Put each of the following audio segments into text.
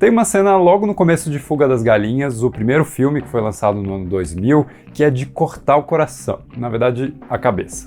Tem uma cena logo no começo de Fuga das Galinhas, o primeiro filme que foi lançado no ano 2000, que é de cortar o coração, na verdade, a cabeça.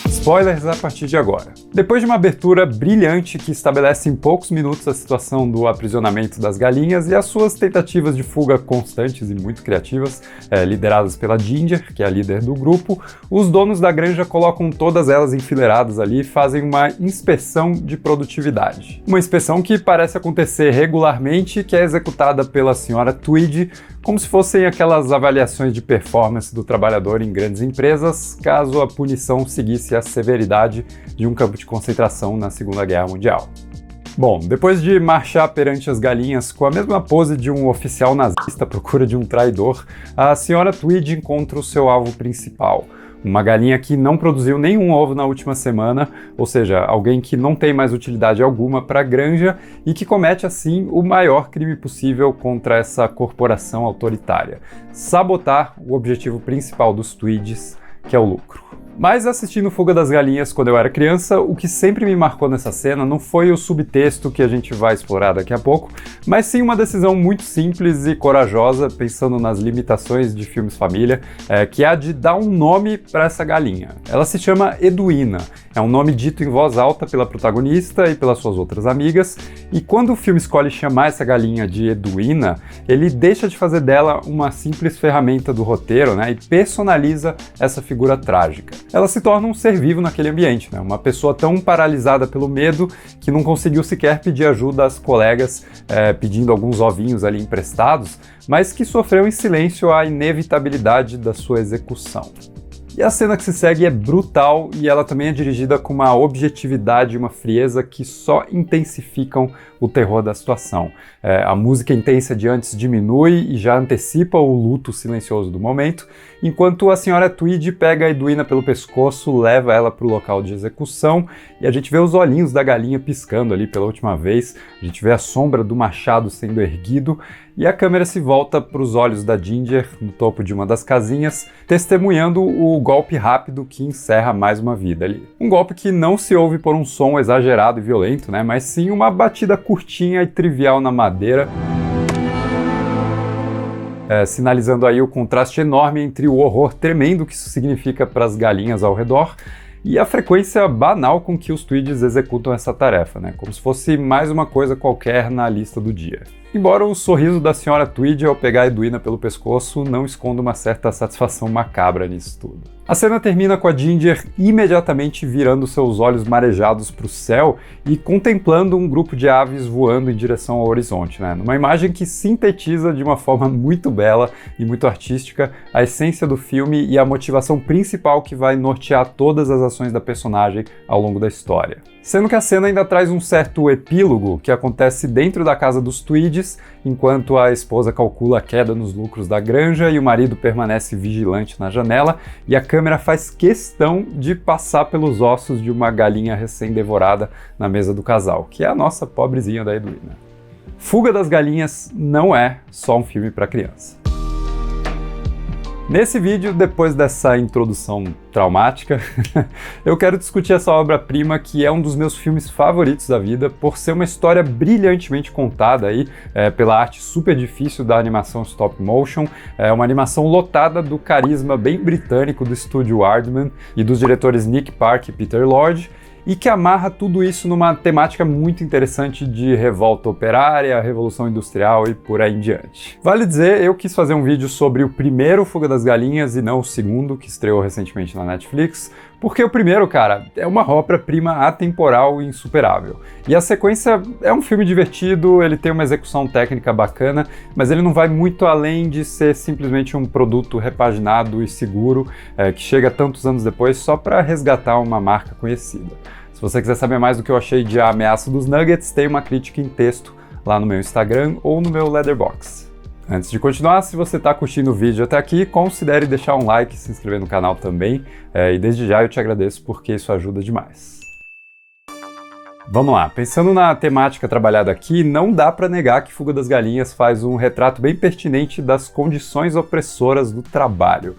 Spoilers a partir de agora. Depois de uma abertura brilhante que estabelece em poucos minutos a situação do aprisionamento das galinhas e as suas tentativas de fuga constantes e muito criativas, lideradas pela Ginger, que é a líder do grupo, os donos da granja colocam todas elas enfileiradas ali e fazem uma inspeção de produtividade. Uma inspeção que parece acontecer regularmente e que é executada pela senhora Tweed, como se fossem aquelas avaliações de performance do trabalhador em grandes empresas, caso a punição seguisse a severidade de um campo de concentração na Segunda Guerra Mundial. Bom, depois de marchar perante as galinhas com a mesma pose de um oficial nazista à procura de um traidor, a senhora Tweed encontra o seu alvo principal. Uma galinha que não produziu nenhum ovo na última semana, ou seja, alguém que não tem mais utilidade alguma para a granja e que comete, assim, o maior crime possível contra essa corporação autoritária: sabotar o objetivo principal dos Tweeds, que é o lucro. Mas assistindo Fuga das Galinhas quando eu era criança, o que sempre me marcou nessa cena não foi o subtexto que a gente vai explorar daqui a pouco, mas sim uma decisão muito simples e corajosa, pensando nas limitações de filmes família, que é a de dar um nome para essa galinha. Ela se chama Edwina, é um nome dito em voz alta pela protagonista e pelas suas outras amigas, e quando o filme escolhe chamar essa galinha de Edwina, ele deixa de fazer dela uma simples ferramenta do roteiro, e personaliza essa figura trágica. Ela se torna um ser vivo naquele ambiente, uma pessoa tão paralisada pelo medo que não conseguiu sequer pedir ajuda às colegas, pedindo alguns ovinhos ali emprestados, mas que sofreu em silêncio a inevitabilidade da sua execução. E a cena que se segue é brutal e ela também é dirigida com uma objetividade e uma frieza que só intensificam o terror da situação. A música intensa de antes diminui e já antecipa o luto silencioso do momento, enquanto a senhora Tweed pega a Edwina pelo pescoço, leva ela para o local de execução e a gente vê os olhinhos da galinha piscando ali pela última vez, a gente vê a sombra do machado sendo erguido e a câmera se volta para os olhos da Ginger no topo de uma das casinhas, testemunhando o golpe rápido que encerra mais uma vida ali. Um golpe que não se ouve por um som exagerado e violento, mas sim uma batida curtinha e trivial na madeira, sinalizando aí o contraste enorme entre o horror tremendo que isso significa para as galinhas ao redor e a frequência banal com que os Tweeds executam essa tarefa, como se fosse mais uma coisa qualquer na lista do dia. Embora o sorriso da senhora Tweed ao pegar a Edwina pelo pescoço não esconda uma certa satisfação macabra nisso tudo. A cena termina com a Ginger imediatamente virando seus olhos marejados para o céu e contemplando um grupo de aves voando em direção ao horizonte, numa imagem que sintetiza de uma forma muito bela e muito artística a essência do filme e a motivação principal que vai nortear todas as ações da personagem ao longo da história. Sendo que a cena ainda traz um certo epílogo que acontece dentro da casa dos Tweeds, enquanto a esposa calcula a queda nos lucros da granja e o marido permanece vigilante na janela, e a câmera faz questão de passar pelos ossos de uma galinha recém-devorada na mesa do casal, que é a nossa pobrezinha da Edwina. Fuga das Galinhas não é só um filme para criança. Nesse vídeo, depois dessa introdução traumática, eu quero discutir essa obra-prima que é um dos meus filmes favoritos da vida, por ser uma história brilhantemente contada aí, pela arte super difícil da animação stop motion, uma animação lotada do carisma bem britânico do estúdio Aardman e dos diretores Nick Park e Peter Lord, e que amarra tudo isso numa temática muito interessante de revolta operária, revolução industrial e por aí em diante. Vale dizer, eu quis fazer um vídeo sobre o primeiro Fuga das Galinhas e não o segundo, que estreou recentemente na Netflix, porque o primeiro, cara, é uma obra-prima atemporal e insuperável. E a sequência é um filme divertido, ele tem uma execução técnica bacana, mas ele não vai muito além de ser simplesmente um produto repaginado e seguro, que chega tantos anos depois só para resgatar uma marca conhecida. Se você quiser saber mais do que eu achei de A Ameaça dos Nuggets, tem uma crítica em texto lá no meu Instagram ou no meu Letterboxd. Antes de continuar, se você está curtindo o vídeo até aqui, considere deixar um like e se inscrever no canal também, e desde já eu te agradeço porque isso ajuda demais. Vamos lá, pensando na temática trabalhada aqui, não dá para negar que Fuga das Galinhas faz um retrato bem pertinente das condições opressoras do trabalho.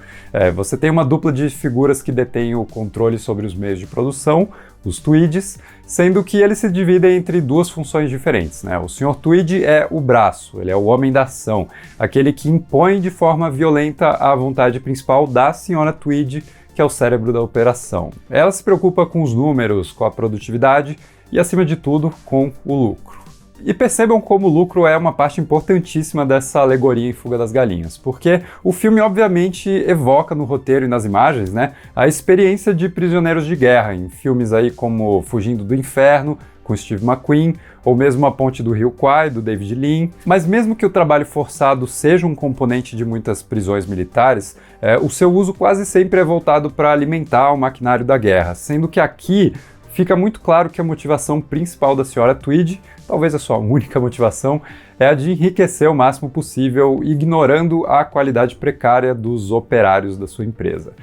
Você tem uma dupla de figuras que detêm o controle sobre os meios de produção, os Tweeds, sendo que eles se dividem entre duas funções diferentes, né? O Sr. Tweed é o braço, ele é o homem da ação, aquele que impõe de forma violenta a vontade principal da Sra. Tweed, que é o cérebro da operação. Ela se preocupa com os números, com a produtividade e, acima de tudo, com o lucro. E percebam como o lucro é uma parte importantíssima dessa alegoria em Fuga das Galinhas, porque o filme obviamente evoca no roteiro e nas imagens, né, a experiência de prisioneiros de guerra, em filmes aí como Fugindo do Inferno, com Steve McQueen, ou mesmo A Ponte do Rio Kwai, do David Lean. Mas mesmo que o trabalho forçado seja um componente de muitas prisões militares, o seu uso quase sempre é voltado para alimentar o maquinário da guerra, sendo que aqui fica muito claro que a motivação principal da Sra. Tweed, talvez a sua única motivação, é a de enriquecer o máximo possível, ignorando a qualidade precária dos operários da sua empresa.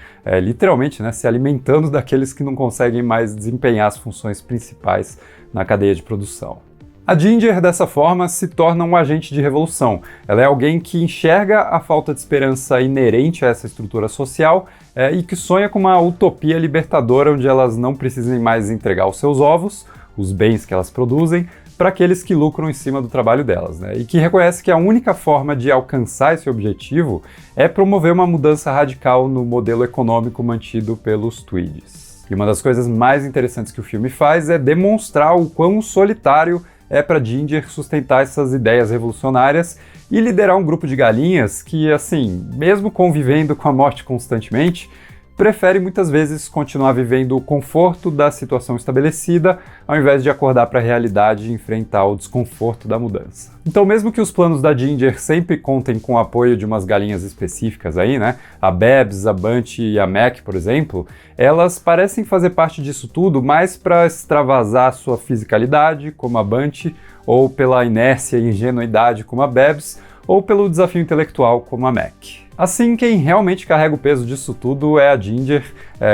Literalmente, né, se alimentando daqueles que não conseguem mais desempenhar as funções principais na cadeia de produção. A Ginger, dessa forma, se torna um agente de revolução. Ela é alguém que enxerga a falta de esperança inerente a essa estrutura social e que sonha com uma utopia libertadora onde elas não precisem mais entregar os seus ovos, os bens que elas produzem, para aqueles que lucram em cima do trabalho delas, né? E que reconhece que a única forma de alcançar esse objetivo é promover uma mudança radical no modelo econômico mantido pelos Tweeds. E uma das coisas mais interessantes que o filme faz é demonstrar o quão solitário é para Ginger sustentar essas ideias revolucionárias e liderar um grupo de galinhas que, assim, mesmo convivendo com a morte constantemente, prefere muitas vezes continuar vivendo o conforto da situação estabelecida, ao invés de acordar para a realidade e enfrentar o desconforto da mudança. Então, mesmo que os planos da Ginger sempre contem com o apoio de umas galinhas específicas aí, né? A Babs, a Bunty e a Mac, por exemplo, elas parecem fazer parte disso tudo mais para extravasar sua fisicalidade, como a Bunty, ou pela inércia e ingenuidade, como a Babs, ou pelo desafio intelectual, como a Mac. Assim, quem realmente carrega o peso disso tudo é a Ginger,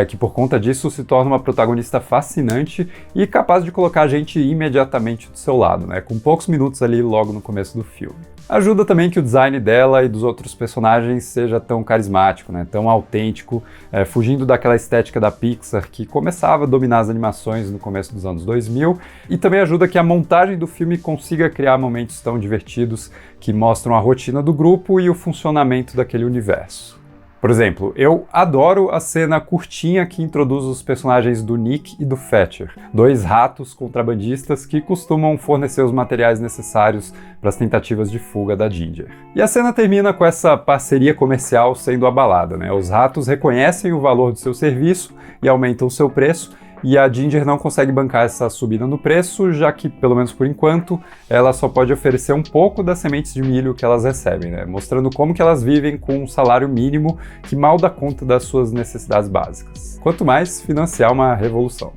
que por conta disso se torna uma protagonista fascinante e capaz de colocar a gente imediatamente do seu lado, né, com poucos minutos ali logo no começo do filme. Ajuda também que o design dela e dos outros personagens seja tão carismático, né, tão autêntico, fugindo daquela estética da Pixar que começava a dominar as animações no começo dos anos 2000, e também ajuda que a montagem do filme consiga criar momentos tão divertidos que mostram a rotina do grupo e o funcionamento daquele universo. Por exemplo, eu adoro a cena curtinha que introduz os personagens do Nick e do Thatcher, dois ratos contrabandistas que costumam fornecer os materiais necessários para as tentativas de fuga da Ginger. E a cena termina com essa parceria comercial sendo abalada, né? Os ratos reconhecem o valor do seu serviço e aumentam o seu preço, e a Ginger não consegue bancar essa subida no preço, já que, pelo menos por enquanto, ela só pode oferecer um pouco das sementes de milho que elas recebem, né? Mostrando como que elas vivem com um salário mínimo que mal dá conta das suas necessidades básicas. Quanto mais financiar uma revolução.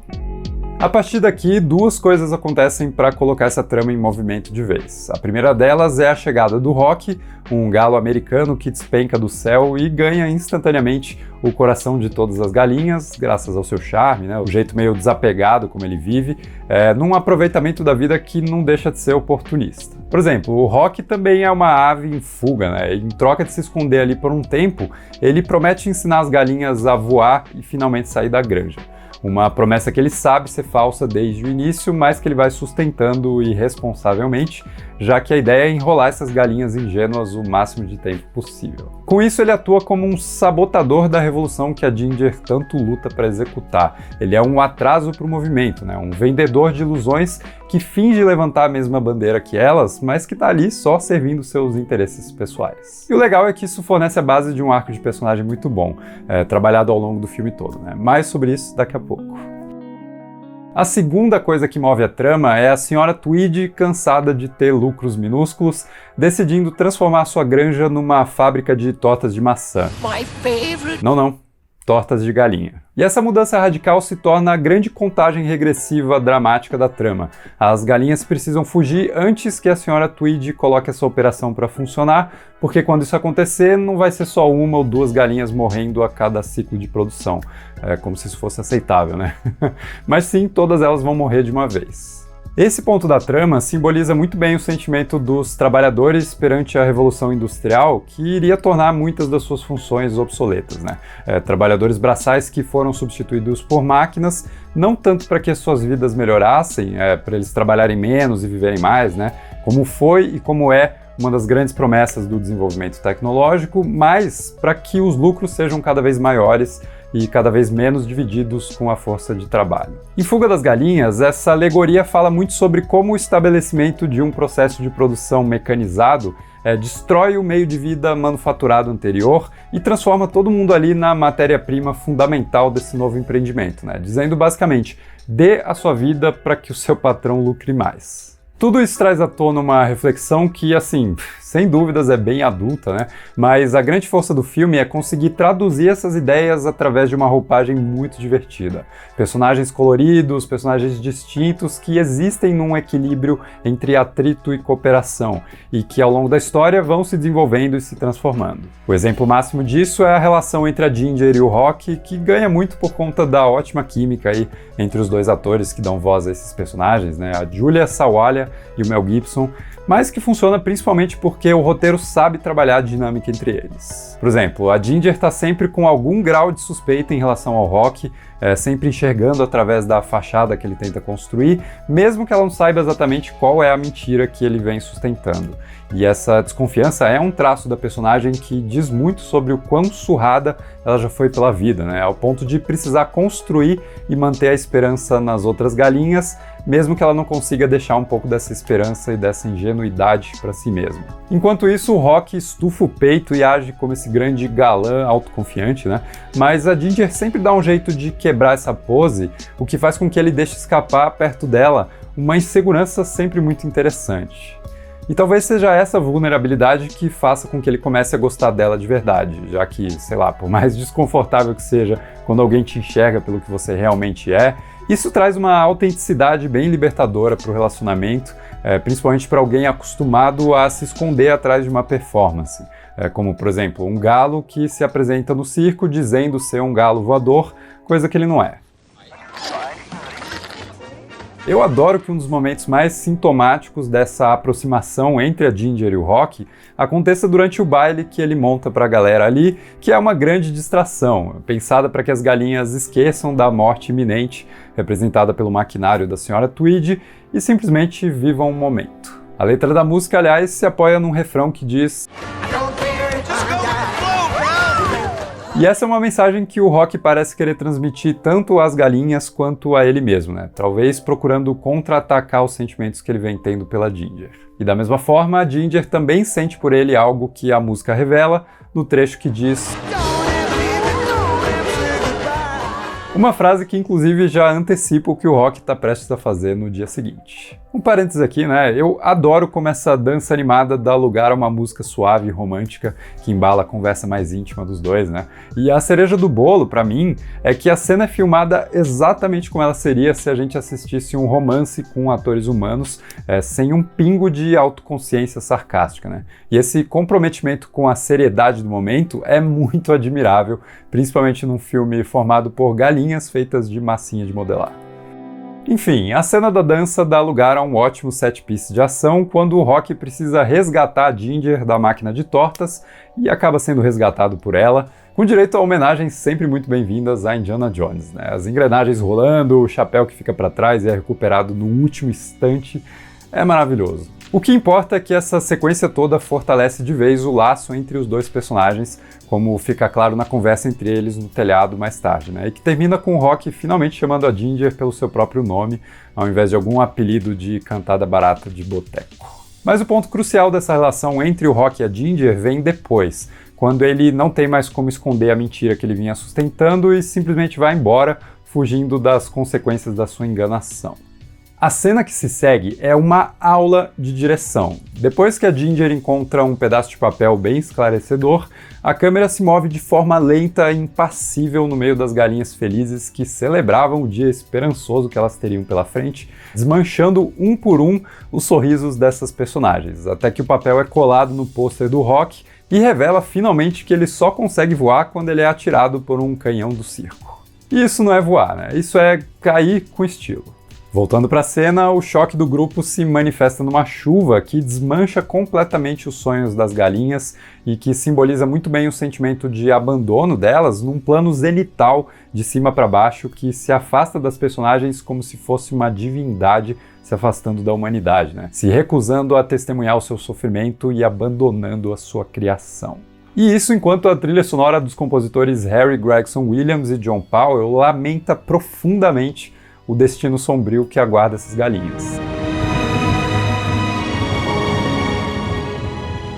A partir daqui, duas coisas acontecem para colocar essa trama em movimento de vez. A primeira delas é a chegada do Rock, um galo americano que despenca do céu e ganha instantaneamente o coração de todas as galinhas, graças ao seu charme, né, o jeito meio desapegado como ele vive, num aproveitamento da vida que não deixa de ser oportunista. Por exemplo, o Rock também é uma ave em fuga, né? Em troca de se esconder ali por um tempo, ele promete ensinar as galinhas a voar e finalmente sair da granja. Uma promessa que ele sabe ser falsa desde o início, mas que ele vai sustentando irresponsavelmente, já que a ideia é enrolar essas galinhas ingênuas o máximo de tempo possível. Com isso, ele atua como um sabotador da revolução que a Ginger tanto luta para executar. Ele é um atraso para o movimento, né? Um vendedor de ilusões que finge levantar a mesma bandeira que elas, mas que está ali só servindo seus interesses pessoais. E o legal é que isso fornece a base de um arco de personagem muito bom, trabalhado ao longo do filme todo, né? Mais sobre isso daqui a pouco. A segunda coisa que move a trama é a Sra. Tweed, cansada de ter lucros minúsculos, decidindo transformar sua granja numa fábrica de tortas de maçã. Não, tortas de galinha. E essa mudança radical se torna a grande contagem regressiva dramática da trama. As galinhas precisam fugir antes que a Sra. Tweed coloque essa operação para funcionar, porque quando isso acontecer, não vai ser só uma ou duas galinhas morrendo a cada ciclo de produção. É como se isso fosse aceitável, né? Mas sim, todas elas vão morrer de uma vez. Esse ponto da trama simboliza muito bem o sentimento dos trabalhadores perante a Revolução Industrial, que iria tornar muitas das suas funções obsoletas, né? Trabalhadores braçais que foram substituídos por máquinas, não tanto para que as suas vidas melhorassem, para eles trabalharem menos e viverem mais, né? Como foi e como é uma das grandes promessas do desenvolvimento tecnológico, mas para que os lucros sejam cada vez maiores e cada vez menos divididos com a força de trabalho. Em Fuga das Galinhas, essa alegoria fala muito sobre como o estabelecimento de um processo de produção mecanizado destrói o meio de vida manufaturado anterior e transforma todo mundo ali na matéria-prima fundamental desse novo empreendimento, né? Dizendo basicamente, dê a sua vida para que o seu patrão lucre mais. Tudo isso traz à tona uma reflexão que, assim, sem dúvidas é bem adulta, né? Mas a grande força do filme é conseguir traduzir essas ideias através de uma roupagem muito divertida. Personagens coloridos, personagens distintos que existem num equilíbrio entre atrito e cooperação e que ao longo da história vão se desenvolvendo e se transformando. O exemplo máximo disso é a relação entre a Ginger e o Rock, que ganha muito por conta da ótima química aí entre os dois atores que dão voz a esses personagens, né? A Julia Sawalha e o Mel Gibson, mas que funciona principalmente porque o roteiro sabe trabalhar a dinâmica entre eles. Por exemplo, a Ginger está sempre com algum grau de suspeita em relação ao Rock, sempre enxergando através da fachada que ele tenta construir, mesmo que ela não saiba exatamente qual é a mentira que ele vem sustentando. E essa desconfiança é um traço da personagem que diz muito sobre o quão surrada ela já foi pela vida, né? Ao ponto de precisar construir e manter a esperança nas outras galinhas, mesmo que ela não consiga deixar um pouco dessa esperança e dessa ingenuidade para si mesma. Enquanto isso, o Rock estufa o peito e age como esse grande galã autoconfiante, né? Mas a Ginger sempre dá um jeito de quebrar essa pose, o que faz com que ele deixe escapar perto dela uma insegurança sempre muito interessante. E talvez seja essa vulnerabilidade que faça com que ele comece a gostar dela de verdade, já que, sei lá, por mais desconfortável que seja quando alguém te enxerga pelo que você realmente é, isso traz uma autenticidade bem libertadora para o relacionamento, principalmente para alguém acostumado a se esconder atrás de uma performance. Como, por exemplo, um galo que se apresenta no circo dizendo ser um galo voador, coisa que ele não é. Eu adoro que um dos momentos mais sintomáticos dessa aproximação entre a Ginger e o Rock aconteça durante o baile que ele monta para a galera ali, que é uma grande distração, pensada para que as galinhas esqueçam da morte iminente, representada pelo maquinário da Sra. Tweed, e simplesmente vivam um momento. A letra da música, aliás, se apoia num refrão que diz... E essa é uma mensagem que o Rock parece querer transmitir tanto às galinhas quanto a ele mesmo, né? Talvez procurando contra-atacar os sentimentos que ele vem tendo pela Ginger. E da mesma forma, a Ginger também sente por ele algo que a música revela no trecho que diz... Uma frase que inclusive já antecipa o que o Rock está prestes a fazer no dia seguinte. Um parênteses aqui, né? Eu adoro como essa dança animada dá lugar a uma música suave e romântica que embala a conversa mais íntima dos dois, né? E a cereja do bolo, pra mim, é que a cena é filmada exatamente como ela seria se a gente assistisse um romance com atores humanos, sem um pingo de autoconsciência sarcástica, né? E esse comprometimento com a seriedade do momento é muito admirável, principalmente num filme formado por galinhas feitas de massinha de modelar. Enfim, a cena da dança dá lugar a um ótimo set piece de ação quando o Rock precisa resgatar a Ginger da máquina de tortas e acaba sendo resgatado por ela, com direito a homenagens sempre muito bem-vindas a Indiana Jones, né? As engrenagens rolando, o chapéu que fica para trás e é recuperado no último instante, é maravilhoso. O que importa é que essa sequência toda fortalece de vez o laço entre os dois personagens, como fica claro na conversa entre eles no telhado mais tarde, né? E que termina com o Rock finalmente chamando a Ginger pelo seu próprio nome, ao invés de algum apelido de cantada barata de boteco. Mas o ponto crucial dessa relação entre o Rock e a Ginger vem depois, quando ele não tem mais como esconder a mentira que ele vinha sustentando e simplesmente vai embora, fugindo das consequências da sua enganação. A cena que se segue é uma aula de direção. Depois que a Ginger encontra um pedaço de papel bem esclarecedor, a câmera se move de forma lenta e impassível no meio das galinhas felizes que celebravam o dia esperançoso que elas teriam pela frente, desmanchando um por um os sorrisos dessas personagens, até que o papel é colado no pôster do Rock e revela finalmente que ele só consegue voar quando ele é atirado por um canhão do circo. E isso não é voar, né? Isso é cair com estilo. Voltando para a cena, o choque do grupo se manifesta numa chuva que desmancha completamente os sonhos das galinhas e que simboliza muito bem o sentimento de abandono delas num plano zenital de cima para baixo que se afasta das personagens como se fosse uma divindade se afastando da humanidade, né? Se recusando a testemunhar o seu sofrimento e abandonando a sua criação. E isso enquanto a trilha sonora dos compositores Harry Gregson Williams e John Powell lamenta profundamente o destino sombrio que aguarda essas galinhas.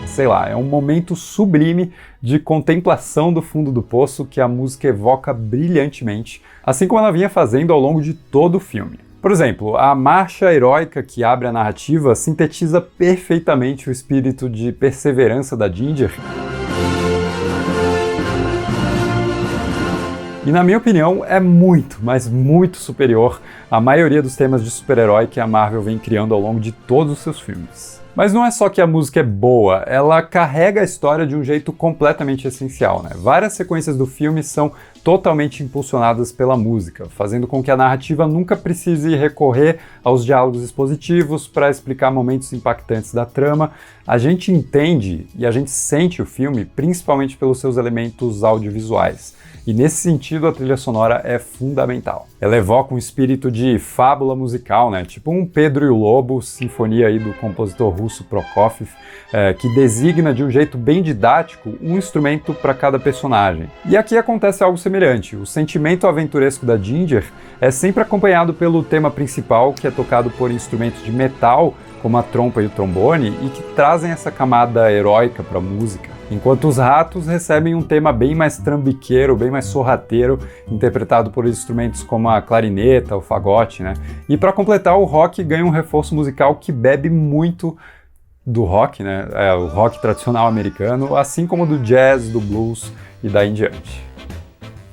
Sei lá, é um momento sublime de contemplação do fundo do poço que a música evoca brilhantemente, assim como ela vinha fazendo ao longo de todo o filme. Por exemplo, a marcha heróica que abre a narrativa sintetiza perfeitamente o espírito de perseverança da Ginger. E na minha opinião é muito, mas muito superior à maioria dos temas de super-herói que a Marvel vem criando ao longo de todos os seus filmes. Mas não é só que a música é boa, ela carrega a história de um jeito completamente essencial, né? Várias sequências do filme são totalmente impulsionadas pela música, fazendo com que a narrativa nunca precise recorrer aos diálogos expositivos para explicar momentos impactantes da trama. A gente entende e a gente sente o filme principalmente pelos seus elementos audiovisuais. E nesse sentido a trilha sonora é fundamental. Ela evoca um espírito de fábula musical, né? Tipo um Pedro e o Lobo, sinfonia aí do compositor russo Prokofiev, que designa de um jeito bem didático um instrumento para cada personagem. E aqui acontece algo semelhante. O sentimento aventuresco da Ginger é sempre acompanhado pelo tema principal, que é tocado por instrumentos de metal, como a trompa e o trombone, e que trazem essa camada heróica para a música. Enquanto os ratos recebem um tema bem mais trambiqueiro, bem mais sorrateiro, interpretado por instrumentos como a clarineta, o fagote, né? E para completar, o rock ganha um reforço musical que bebe muito do rock, né? O rock tradicional americano, assim como do jazz, do blues e daí em diante.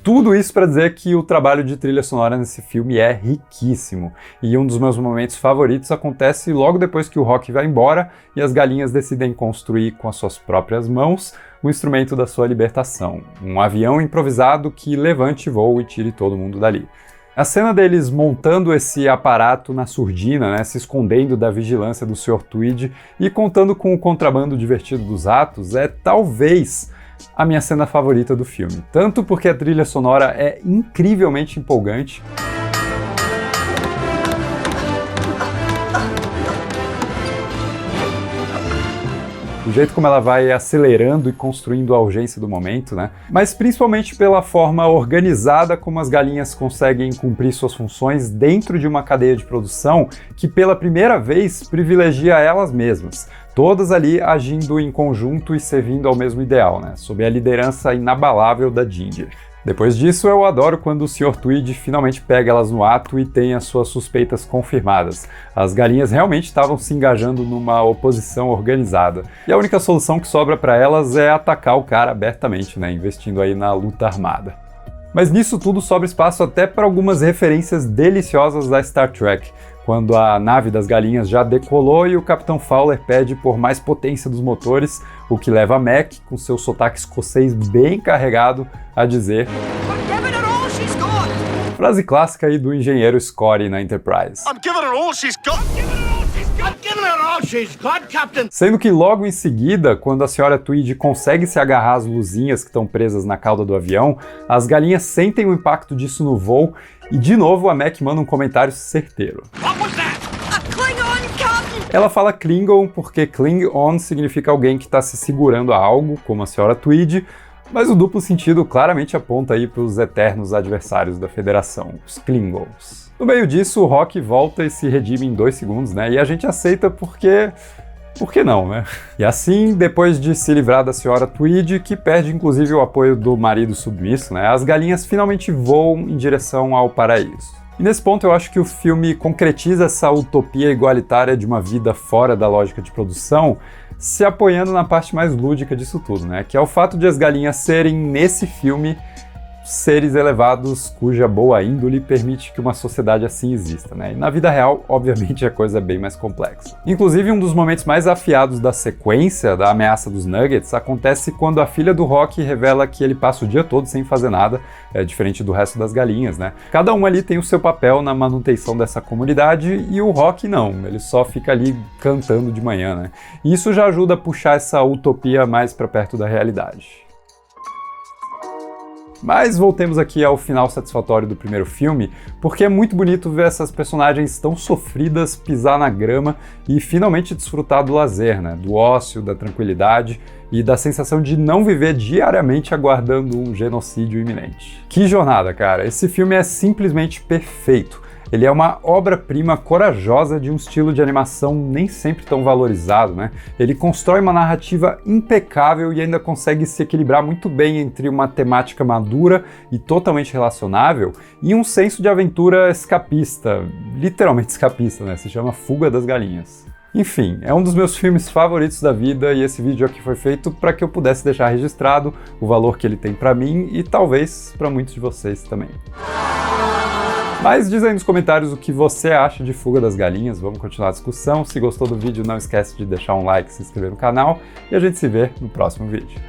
Tudo isso para dizer que o trabalho de trilha sonora nesse filme é riquíssimo, e um dos meus momentos favoritos acontece logo depois que o Rock vai embora e as galinhas decidem construir com as suas próprias mãos o instrumento da sua libertação, um avião improvisado que levante voo e tire todo mundo dali. A cena deles montando esse aparato na surdina, né, se escondendo da vigilância do Sr. Tweed e contando com o contrabando divertido dos ratos é talvez a minha cena favorita do filme, tanto porque a trilha sonora é incrivelmente empolgante, o jeito como ela vai acelerando e construindo a urgência do momento, né? Mas principalmente pela forma organizada como as galinhas conseguem cumprir suas funções dentro de uma cadeia de produção que pela primeira vez privilegia elas mesmas, todas ali agindo em conjunto e servindo ao mesmo ideal, né? Sob a liderança inabalável da Ginger. Depois disso, eu adoro quando o Sr. Tweed finalmente pega elas no ato e tem as suas suspeitas confirmadas. As galinhas realmente estavam se engajando numa oposição organizada. E a única solução que sobra para elas é atacar o cara abertamente, né? Investindo aí na luta armada. Mas nisso tudo sobra espaço até para algumas referências deliciosas da Star Trek, quando a nave das galinhas já decolou e o Capitão Fowler pede por mais potência dos motores, o que leva a Mac, com seu sotaque escocês bem carregado, a dizer... Frase clássica aí do engenheiro Scotty na Enterprise. Sendo que logo em seguida, quando a Sra. Tweed consegue se agarrar às luzinhas que estão presas na cauda do avião, as galinhas sentem o impacto disso no voo e de novo a Mac manda um comentário certeiro. Ela fala Klingon porque Klingon significa alguém que está se segurando a algo, como a Sra. Tweed, mas o duplo sentido claramente aponta aí para os eternos adversários da Federação, os Klingons. No meio disso, o Rock volta e se redime em 2 segundos, né? E a gente aceita porque... Por que não, né? E assim, depois de se livrar da Sra. Tweed, que perde inclusive o apoio do marido submisso, né? As galinhas finalmente voam em direção ao paraíso. E nesse ponto eu acho que o filme concretiza essa utopia igualitária de uma vida fora da lógica de produção, se apoiando na parte mais lúdica disso tudo, né? Que é o fato de as galinhas serem, nesse filme, seres elevados cuja boa índole permite que uma sociedade assim exista, né? E na vida real, obviamente, a coisa é bem mais complexa. Inclusive, um dos momentos mais afiados da sequência da ameaça dos Nuggets acontece quando a filha do Rock revela que ele passa o dia todo sem fazer nada, diferente do resto das galinhas, né? Cada um ali tem o seu papel na manutenção dessa comunidade e o Rock não, ele só fica ali cantando de manhã, né? E isso já ajuda a puxar essa utopia mais para perto da realidade. Mas voltemos aqui ao final satisfatório do primeiro filme, porque é muito bonito ver essas personagens tão sofridas pisar na grama e finalmente desfrutar do lazer, né? Do ócio, da tranquilidade e da sensação de não viver diariamente aguardando um genocídio iminente. Que jornada, cara! Esse filme é simplesmente perfeito. Ele é uma obra-prima corajosa de um estilo de animação nem sempre tão valorizado, né? Ele constrói uma narrativa impecável e ainda consegue se equilibrar muito bem entre uma temática madura e totalmente relacionável e um senso de aventura escapista, literalmente escapista, né? Se chama Fuga das Galinhas. Enfim, é um dos meus filmes favoritos da vida e esse vídeo aqui foi feito para que eu pudesse deixar registrado o valor que ele tem para mim e talvez para muitos de vocês também. Mas diz aí nos comentários o que você acha de Fuga das Galinhas, vamos continuar a discussão. Se gostou do vídeo, não esquece de deixar um like, se inscrever no canal e a gente se vê no próximo vídeo.